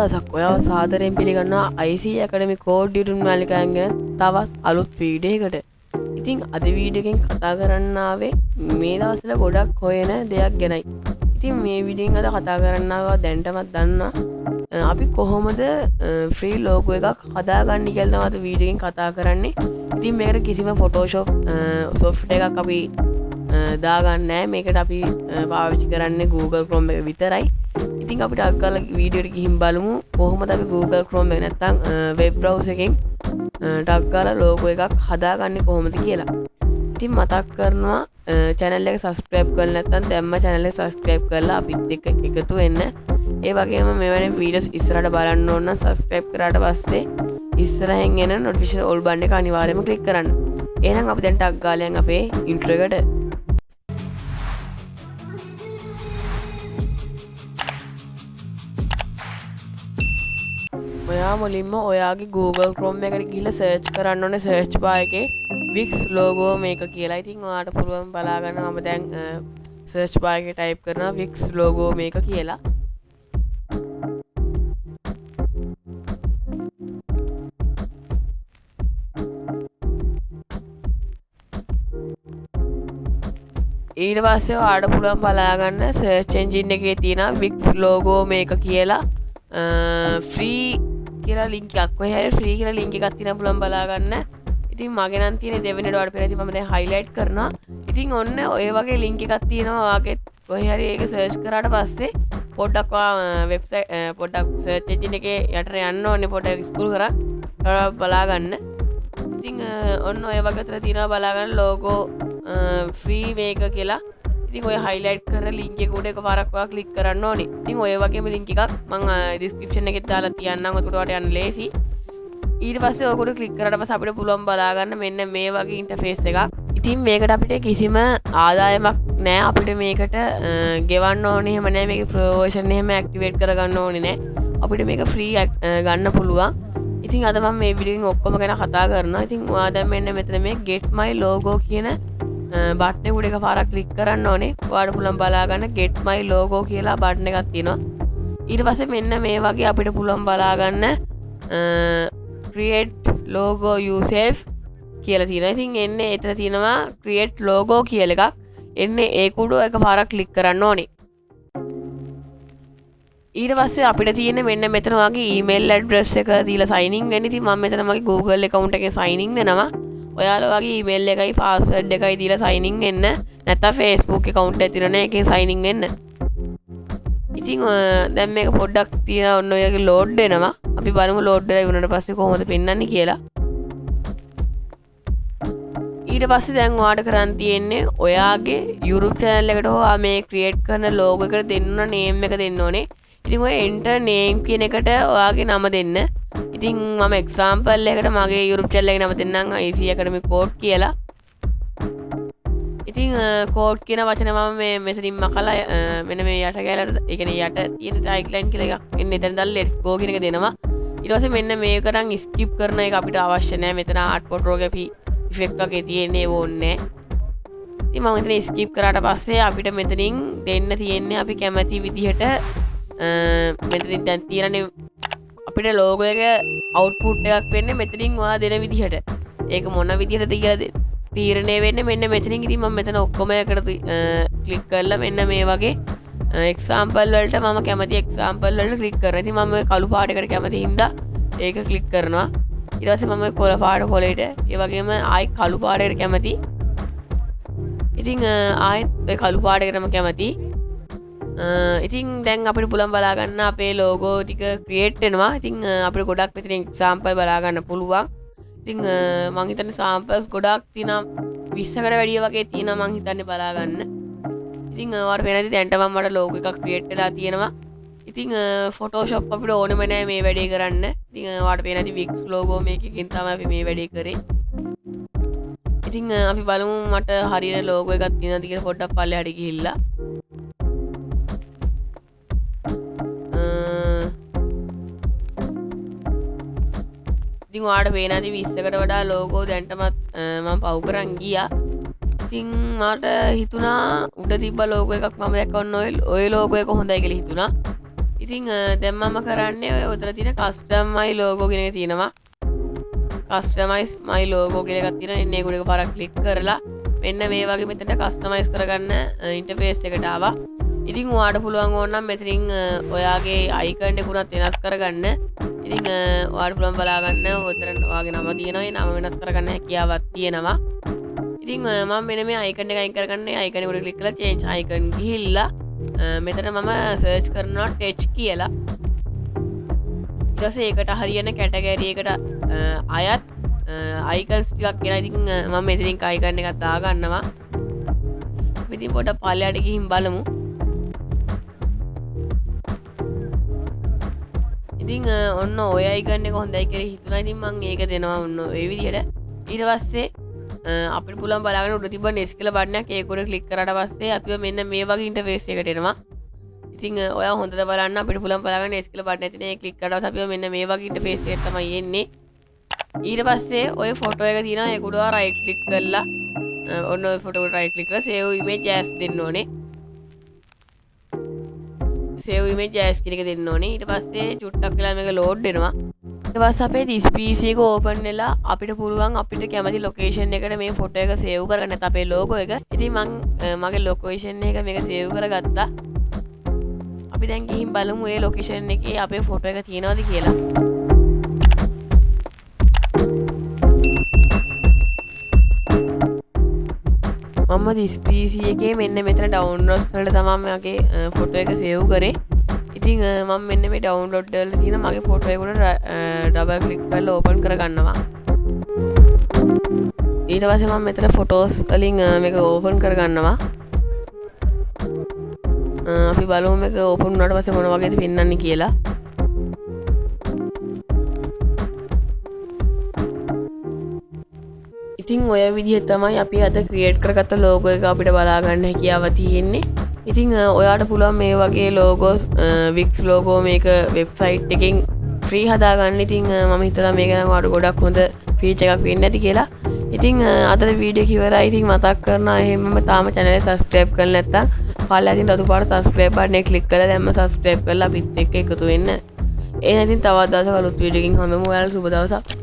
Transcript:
දවසක් ඔයාව සාදරයෙන් පිළිගන්නවා IC Academy Code YouTube නාලිකාවෙන් ගැන තවත් අලුත් වීඩියෝ එකකට. ඉතින් අද වීඩියෝ එකෙන් කතා කරන්න ආවේ මේ දවස්වල ගොඩක් හොයන දෙයක් ගැනයි. ඉතින් මේ වීඩියෝෙන් අද කතා කරන්න ආවා දැනටමත් දන්නා අපි කොහොමද ෆ්‍රී ලෝගෝ එකක් හදාගන්නේ කියලා තමයි අද වීඩියෝ එකෙන් කතා කරන්නේ. ඉතින් මේකට කිසිම Photoshop software එකක් අපි දාගන්න නැහැ. මේකට අපි පාවිච්චි කරන්නේ Google Chrome එක විතරයි. ඉතින් අපිට අග්ගල වීඩියෝ එකට ගිහින් බලමු කොහොමද අපි Google Chrome එක නැත්නම් web browser එකෙන් ටක් ගාලා logo එකක් හදාගන්නේ කොහොමද කියලා. ඉතින් මතක් කරනවා channel එක subscribe කරලා නැත්නම් දැම්ම channel එක subscribe කරලා අපිත් එක්ක එකතු වෙන්න. ඒ වගේම මෙවැනි videos ඉස්සරහට බලන්න ඕන නම් subscribe කරාට පස්සේ ඉස්සරහින් එන notification all button එක අනිවාර්යයෙන්ම click කරන්න. එහෙනම් අපි දැන් ටක් ගාලා යන් අපේ intro එකට. ඔයා මුලින්ම ඔයාගේ Google Chrome එකට ගිහිල්ලා search කරන්න ඕනේ search bar එකේ Wix logo maker කියලා. ඉතින් ඔයාට පුළුවන් බලා ගන්න මම දැන් search bar එකේ type කරනවා Wix logo maker කියලා. ඊට පස්සේ ඔයාට පුළුවන් බලා ගන්න search engine එකේ තියෙන Wix logo maker කියලා free කියලා link එකක් ඔය හැරේ free කියලා link එකක් තියෙනවා පුළුවන් බලා ගන්න. ඉතින් මගේ නම් තියෙන දෙවෙනිට වඩා පෙර ඉතින් මම දැන් highlight කරනවා. ඉතින් ඔන්න ඔය වගේ link එකක් තියෙනවා ඔයාගේ ඔය හැරේ ඒක search කරාට පස්සේ පොඩ්ඩක් ඔයා website පොඩ්ඩක් search engine එකේ යටට යන්න ඕනේ පොඩ්ඩක් scroll කරලා බලා ගන්න. ඉතින් ඔන්න ඔය වගේ අතර තියෙනවා බලා ගන්න logo free maker කියලා. ඉතින් ඔය highlight කරන link එක උඩ එකපාරක් ඔයා click කරන්න ඕනේ. ඉතින් ඔය වගේම link එකක් මම description එකේ දාලා තියන්නම්. ඔතකොට ඔයාලට යන්න ලේසි. ඊට පස්සේ ඔය උඩ click කරාට පස්සේ අපිට පුළුවන් බලා ගන්න මෙන්න මේ වගේ interface එකක්. ඉතින් මේකට අපිට කිසිම ආදායමක් නැහැ. අපිට මේකට ගෙවන්න ඕනේ එහෙම නැහැ. මේකේ promotion එහෙම activate කරගන්න ඕනේ නැහැ. අපිට මේක free ගන්න පුළුවන්. ඉතින් අද මම මේ වීඩියෝ එකෙන් ඔක්කොම ගැන කතා කරනවා. ඉතින් ඔයා දැන් මෙන්න මෙතන මේ get my logo කියන බටන් එක උඩ එකපාරක් ක්ලික් කරන්න ඕනේ. ඔයාලට පුළුවන් බලා ගන්න get my logo කියලා බටන් එකක් තියෙනවා. ඊට පස්සේ මෙන්න මේ වගේ අපිට පුළුවන් බලා ගන්න create logo yourself කියලා තියෙනවා. ඉතින් එන්නේ එතන තියෙනවා create logo කියලා එකක්. එන්නේ ඒක උඩ එකපාරක් ක්ලික් කරන්න ඕනේ. ඊට පස්සේ අපිට තියෙන්නේ මෙන්න මෙතන වගේ email address එක දීලා sign in වෙන්න. ඉතින් මම මෙතන මගේ Google account එකේ sign in වෙනවා. ඔයාලා වගේ email එකයි password එකයි දීලා sign in වෙන්න. නැත්නම් Facebook account එක තියෙනවනේ ඒකෙන් sign in වෙන්න. ඉතින් දැන් මේක පොඩ්ඩක් තියලා ඔන්න ඔයගේ load වෙනවා. අපි බලමු load වෙලා ඉවරනට පස්සේ කොහොමද පෙන්වන්නේ කියලා. ඊට පස්සේ දැන් ඔයාට කරන් තියෙන්නේ ඔයාගේ YouTube channel එකට හොවා මේ create කරන logo එකට දෙන්න name එක දෙන්න ඕනේ. ඉතින් ඔය enter name කියන එකට ඔයාගේ නම දෙන්න. ඉතින් මම example එකකට මගේ YouTube channel එකේ නම දෙන්නම් IC Academy Code කියලා. ඉතින් code කියන වචන මම මේ මෙතනින් මකලා මෙන්න මේ යට ගෑලට ඒ කියන්නේ යට තියෙන tagline කියලා එකක් එන්න එතන දාලා let's go කියන එක දෙනවා. ඊට පස්සේ මෙන්න මේක නම් skip කරන එක අපිට අවශ්‍ය නැහැ. මෙතන art photography effect එකේ තියෙන්නේ ඕනේ නැහැ. ඉතින් මම මෙතන skip කරාට පස්සේ අපිට මෙතනින් දෙන්න තියෙන්නේ අපි කැමති විදිහට මෙතනින් දැන් තියෙනනේ අපිට logo එක output එකක් වෙන්නේ මෙතනින් ඔයා දෙන විදිහට. ඒක මොන විදිහටද කියලා තීරණය වෙන්නේ මෙන්න මෙතනින්. ඉතින් මම මෙතන ඔක්කොම එකට ක්ලික් කරලා මෙන්න මේ වගේ example වලට මම කැමති example වලට ක්ලික් කරනවා. ඉතින් මම මේ කළු පාටයකට කැමති හින්දා ඒක ක්ලික් කරනවා. ඊට පස්සේ මම කොළ පාට කොළේට ඒ වගේම ආයි කළු පාටයකට කැමති. ඉතින් ආයෙත් ඒ කළු පාටයකටම කැමති. ඉතින් දැන් අපිට පුළුවන් බලා ගන්න අපේ logo ටික create වෙනවා. ඉතින් අපිට ගොඩක් මෙතන example බලා ගන්න පුළුවන්. ඉතින් මම හිතන්නේ samples ගොඩක් තියෙනවා 20කට වැඩිය වගේ තියෙනවා මම හිතන්නේ බලා ගන්න. ඉතින් ඔයාලට පේනදී දැන්ට මම මට logo එකක් create වෙලා තියෙනවා. ඉතින් Photoshop අපිට ඕනෙම නෑ මේ වැඩේ කරන්න. ඉතින් ඔයාලට පේනදී Wix logo මේකකින් තමයි අපි මේ වැඩේ කරේ. ඉතින් අපි බලමු මට හරියට logo එකක් තියෙනවද කියලා පොඩ්ඩක් පල්ලෙහාට ගිහිල්ලා. ඉතින් ඔයාලට පේනදී 20කට වඩා logo දැන්ටමත් මම පව් කරන් ගියා. ඉතින් මට හිතුණා උඩ තිබ්බ logo එකක් මම දැක්ක ඔන්න ඔය logo එක හොඳයි කියලා හිතුණා. ඉතින් දැන් මම කරන්නේ ඔය උතර තියෙන කස්ටම් මයි ලෝගෝ කියන එක තියෙනවා. කස්ටමයිස් මයි ලෝගෝ කියලා එකක් තියෙනවා. එන්නේ ඒක පාරක් ක්ලික් කරලා මෙන්න මේ වගේ මෙතනට කස්ටමයිස් කරගන්න ඉන්ටර්ෆේස් එකට ආවා. ඉතින් ඔයාට පුළුවන් ඕනනම් මෙතනින් ඔයාගේ අයිකන් එක උනත් වෙනස් කරගන්න. ඉතින් ඔයාට පුළුවන් බලා ගන්න ඔතන ඔයාගේ නම තියෙනවා. ඒ නම වෙනස් කරගන්න හැකියාවක් තියෙනවා. ඉතින් මම මෙන්න මේ අයිකන් එක අයින් කරගන්න. අයිකන් එකට ක්ලික් කරලා change icon ගිහිල්ලා මෙතන මම සර්ච් කරනවා ටච් කියලා. ඊට පස්සේ ඒකට හරියන කැටගරි එකට අයත් අයිකන්ස් ටිකක් කියලා. ඉතින් මම මෙතනින් අයිකන් එකක් දා ගන්නවා. ඉතින් පොඩ පල්ලයට ගිහින් බලමු. ඉතින් ඔන්න ඔය අයිකන් එක හොඳයි කියලා හිතුණා. ඉතින් මම ඒක දෙනවා ඔන්න ඔය විදිහට. ඊට පස්සේ අපිට පුළුවන් බලාගෙන උඩ තිබ්බ නෙක්ස්ට් කියලා බටන් එක ඒක උඩ ක්ලික් කරාට පස්සේ අපිව මෙන්න මේ වගේ ඉන්ටර්ෆේස් එකකට එනවා. ඉතින් ඔයා හොඳට බලන්න අපිට පුළුවන් බලාගෙන නෙක්ස්ට් කියලා බටන් එකේ තියෙන ක්ලික් කරාට අපිව මෙන්න මේ වගේ ඉන්ටර්ෆේස් එකකට තමයි එන්නේ. ඊට පස්සේ ඔය ෆොටෝ එක තියෙනවා ඒක උඩ රයිට් ක්ලික් කරලා ඔන්න ඔය ෆොටෝ එකට රයිට් ක්ලික් කරලා save image as දෙන්න ඕනේ. save image as කියන එක දෙන්න ඕනේ. ඊට පස්සේ චුට්ටක් වෙලා මේක ලෝඩ් වෙනවා. ඊට පස්සේ අපේ this PC එක ඕපන් වෙලා අපිට පුළුවන් අපිට කැමති ලොකේෂන් එකට මේ ෆොටෝ එක සේව් කරගන්න නැත්නම් අපේ ලෝගෝ එක. ඉතින් මම මගේ ලොකේෂන් එක මේක සේව් කරගත්තා. අපි දැන් ගිහින් බලමු මේ ලොකේෂන් එකේ අපේ ෆොටෝ එක තියෙනවද කියලා. මම this PC එකේ මෙන්න මෙතන ඩවුන්ලෝඩ්ස් කරලා තමයි මගේ ෆොටෝ එක සේව් කරේ. ඉතින් මම මෙන්න මේ ඩවුන්ලෝඩ් කරලා තියෙන මගේ ෆොටෝ එක උඩ ඩබල් ක්ලික් කරලා ඕපන් කරගන්නවා. ඊට පස්සේ මම මෙතන ෆොටෝස් වලින් මේක ඕපන් කරගන්නවා. අපි බලමු මේක ඕපන් වුණාට පස්සේ මොන වගේද පෙන්වන්නේ කියලා. ඉතින් ඔය විදිහ තමයි අපි අද ක්‍රියේට් කරගත්ත ලෝගෝ එක අපිට බලා ගන්න හැකියාව තියෙන්නේ. ඉතින් ඔයාට පුළුවන් මේ වගේ ලෝගෝස් වික්ස් ලෝගෝ මේක වෙබ්සයිට් එකෙන් ෆ්‍රී හදාගන්න. ඉතින් මම හිතලා මේක නම් ඔයාට ගොඩක් හොඳ ෆීචර් එකක් වෙන්න ඇති කියලා. ඉතින් අදට වීඩියෝ එක ඉවරයි. ඉතින් මතක් කරනවා එහෙමම තාම channel එක subscribe කරලා නැත්නම් පල්ලෙහා තියෙන රතු පාට subscribe button එක click කරලා දැන්ම subscribe කරලා අපිත් එක්ක එකතු වෙන්න. එහෙනම් ඉතින් තවත් දවසක අලුත් වීඩියෝ එකකින් හම්බෙමු. ඔයාලට සුබ දවසක්.